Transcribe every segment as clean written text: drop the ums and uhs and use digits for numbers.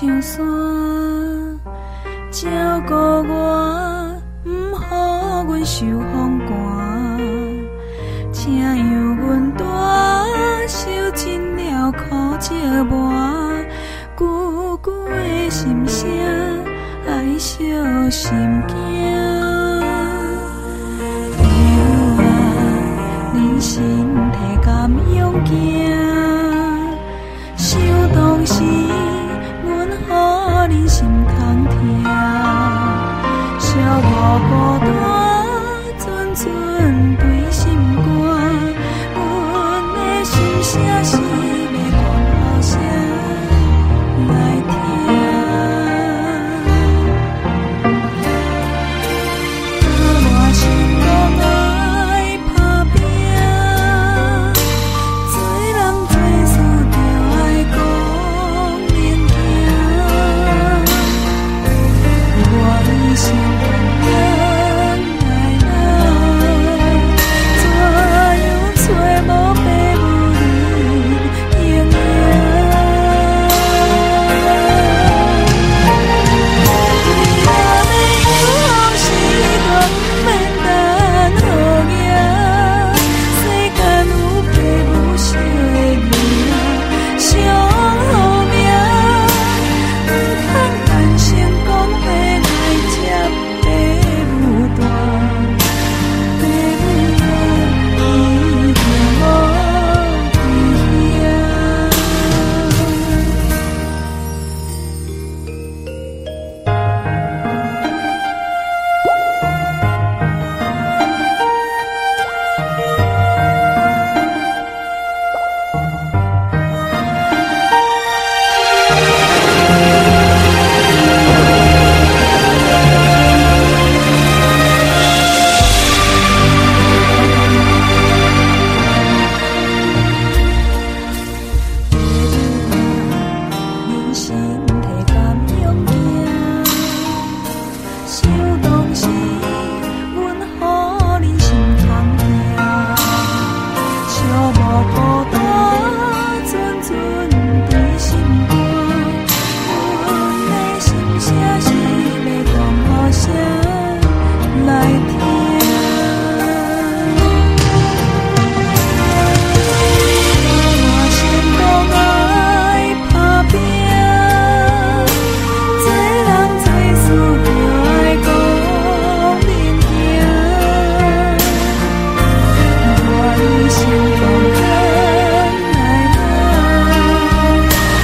上山，照顾我，毋予阮受风寒。请让阮大受尽了苦折磨，句句的心声，爱惜心惊。朋友啊，人生体敢勇行，想当时阮予恁心通疼，笑无孤单，阵阵对心肝，阮的心声是要讲好声来听。我心讲爱打拼，做人做事着爱讲明行。我一心讲人来人，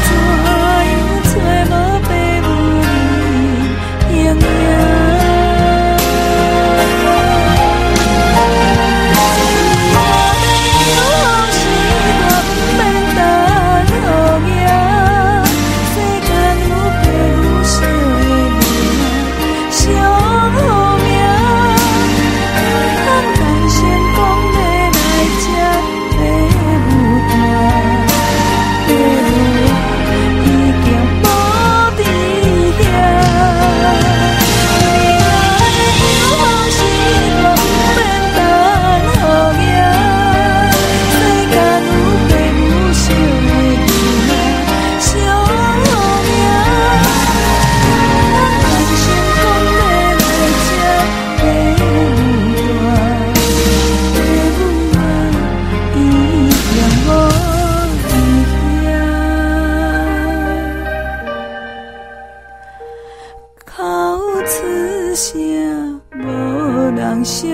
怎样找无爸母的影影？口此声无人惜。